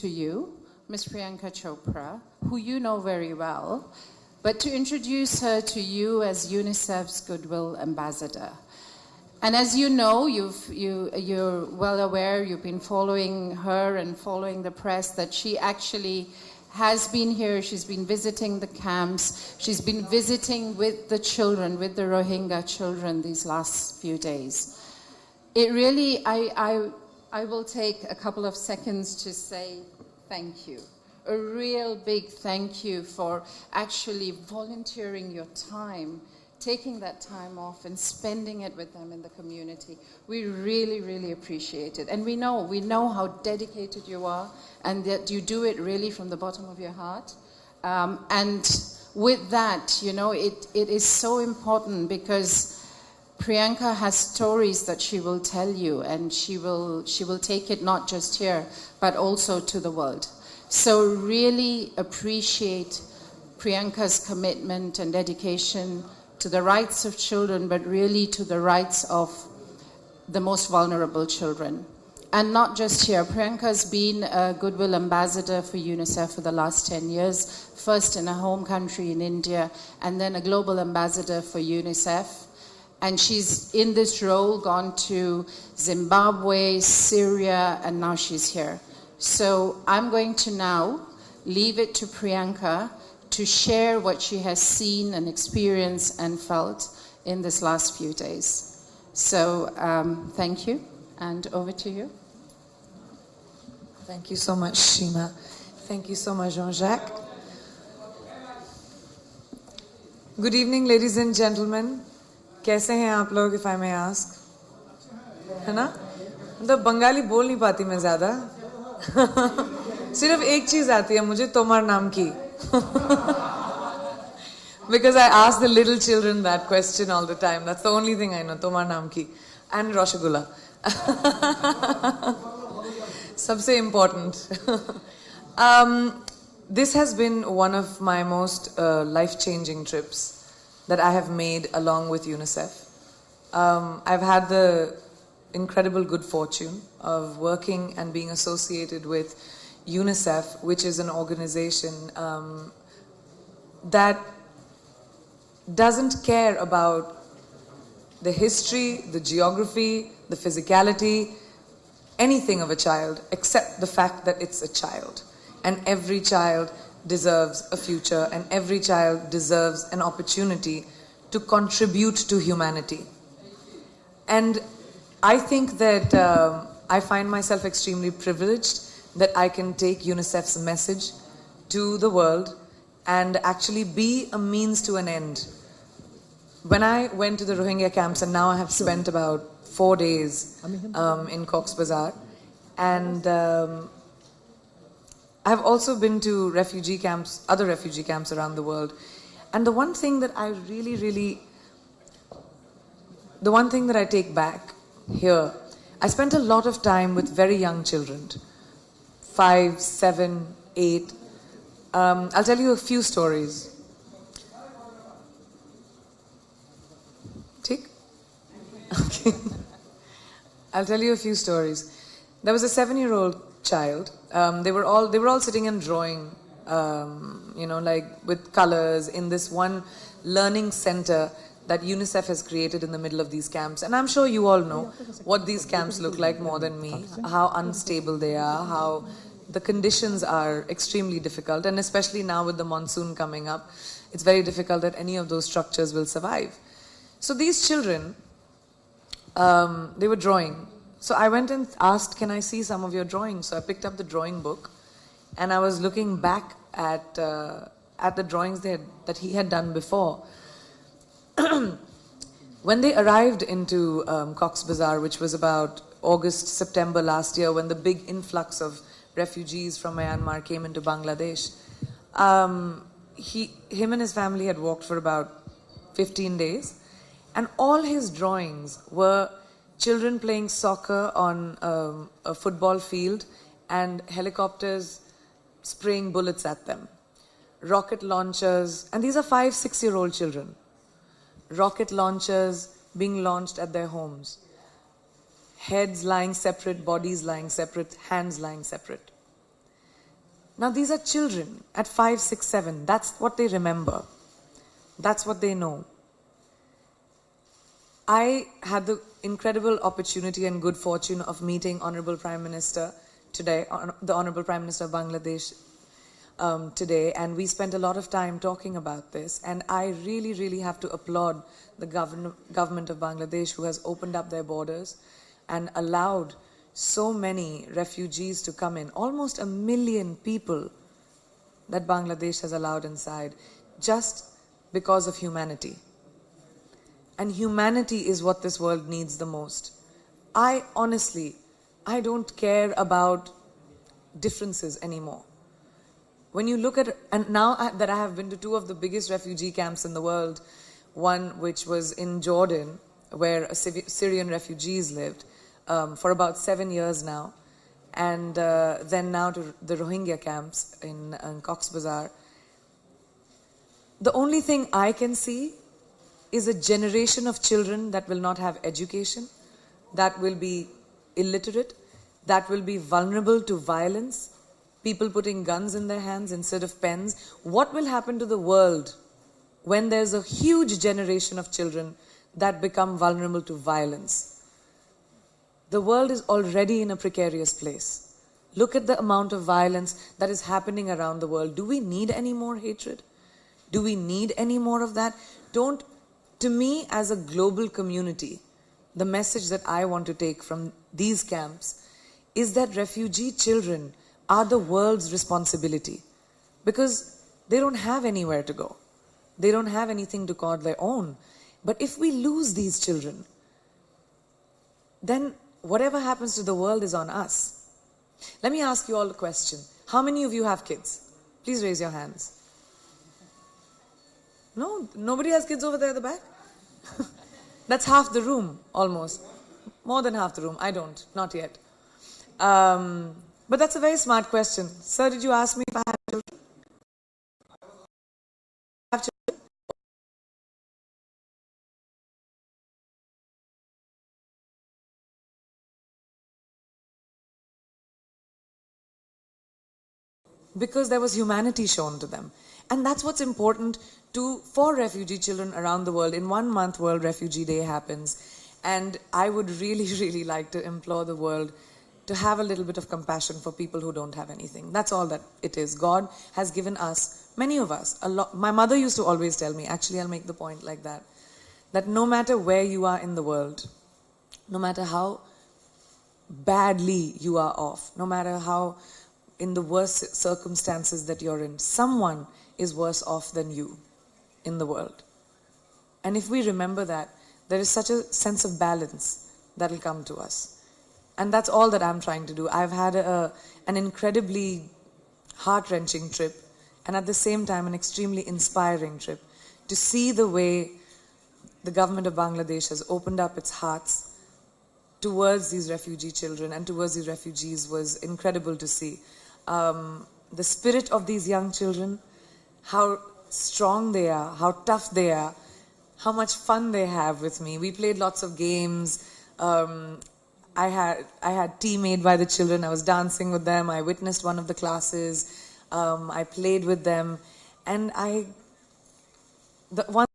to you, Miss Priyanka Chopra, who you know very well, but to introduce her to you as UNICEF's Goodwill Ambassador. And as you know, you're well aware, you've been following her and following the press, that she actually has been here. She's been visiting the camps. She's been visiting with the children, with the Rohingya children these last few days. It really, I will take a couple of seconds to say thank you. A real big thank you for actually volunteering your time, taking that time off and spending it with them in the community. We really, really appreciate it. And we know how dedicated you are and that you do it really from the bottom of your heart. And with that, you know, it is so important because Priyanka has stories that she will tell you, and she will take it not just here, but also to the world. So really appreciate Priyanka's commitment and dedication to the rights of children, but really to the rights of the most vulnerable children. And not just here. Priyanka's been a Goodwill Ambassador for UNICEF for the last 10 years, first in her home country in India, and then a Global Ambassador for UNICEF. And she's in this role gone to Zimbabwe, Syria, and now she's here. So I'm going to now leave it to Priyanka to share what she has seen and experienced and felt in this last few days. So thank you, and over to you. Thank you so much, Shima. Thank you so much, Jean-Jacques. Good evening, ladies and gentlemen. कैसे हैं आप लोग, if I may ask? है ना? मतलब बंगाली बोल नहीं पाती मैं ज़्यादा. सिर्फ एक चीज़ आती है मुझे, तोमार नाम की. Because I ask the little children that question all the time. That's the only thing I know, Tomar naam ki. And Rasgulla. Sabse important. This has been one of my most life-changing trips that I have made along with UNICEF. I've had the incredible good fortune of working and being associated with UNICEF, which is an organization that doesn't care about the history, the geography, the physicality, anything of a child, except the fact that it's a child. And every child deserves a future, and every child deserves an opportunity to contribute to humanity. And I think that I find myself extremely privileged that I can take UNICEF's message to the world and actually be a means to an end. When I went to the Rohingya camps, and now I have spent about 4 days in Cox's Bazar, and I've also been to refugee camps, other refugee camps around the world. And the one thing that I the one thing that I take back here, I spent a lot of time with very young children, 5, 7, 8. I'll tell you a few stories. Tick? Okay. I'll tell you a few stories. There was a 7-year-old child. They were all sitting and drawing, like with colors in this one learning center that UNICEF has created in the middle of these camps. And I'm sure you all know what these camps look like more than me, how unstable they are, how the conditions are extremely difficult, and especially now with the monsoon coming up, it's very difficult that any of those structures will survive. So these children, they were drawing. So I went and asked, can I see some of your drawings? So I picked up the drawing book, and I was looking back at the drawings that he had done before. When they arrived into Cox's Bazar, which was about August, September last year, when the big influx of refugees from Myanmar came into Bangladesh, him and his family had walked for about 15 days, and all his drawings were children playing soccer on a football field and helicopters spraying bullets at them, rocket launchers, and these are 5, 6-year-old children, rocket launchers being launched at their homes, heads lying separate, bodies lying separate, hands lying separate. Now these are children at 5, 6, 7. That's what they remember. That's what they know. I had the incredible opportunity and good fortune of meeting Honorable Prime Minister today, the Honorable Prime Minister of Bangladesh today, and we spent a lot of time talking about this. And I really, really have to applaud the government of Bangladesh, who has opened up their borders and allowed so many refugees to come in. Almost 1 million people that Bangladesh has allowed inside, just because of humanity. And humanity is what this world needs the most. I don't care about differences anymore. When you look at, and now that I have been to 2 of the biggest refugee camps in the world, one which was in Jordan, where Syrian refugees lived for about 7 years now, and then now to the Rohingya camps in Cox's Bazar. The only thing I can see is a generation of children that will not have education, that will be illiterate, that will be vulnerable to violence, people putting guns in their hands instead of pens. What will happen to the world when there's a huge generation of children that become vulnerable to violence? The world is already in a precarious place. Look at the amount of violence that is happening around the world. Do we need any more hatred? Do we need any more of that? To me, as a global community, the message that I want to take from these camps is that refugee children are the world's responsibility, because they don't have anywhere to go. They don't have anything to call their own. But if we lose these children, then whatever happens to the world is on us. Let me ask you all a question. How many of you have kids? Please raise your hands. No, nobody has kids over there at the back? That's half the room, almost. More than half the room. I don't, not yet. But that's a very smart question. Sir, did you ask me if I have children? Have children? Because there was humanity shown to them. And that's what's important for refugee children around the world. In 1 month, World Refugee Day happens. And I would really, really like to implore the world to have a little bit of compassion for people who don't have anything. That's all that it is. God has given us, many of us, a lot. My mother used to always tell me, actually I'll make the point like that no matter where you are in the world, no matter how badly you are off, no matter how in the worst circumstances that you're in, someone is worse off than you in the world. And if we remember that, there is such a sense of balance that will come to us. And that's all that I'm trying to do. I've had an incredibly heart-wrenching trip, and at the same time an extremely inspiring trip. To see the way the government of Bangladesh has opened up its hearts towards these refugee children and towards these refugees was incredible to see. The spirit of these young children, how strong they are, how tough they are, how much fun they have with me. We played lots of games. I had tea made by the children. I was dancing with them. I witnessed one of the classes. I played with them. And one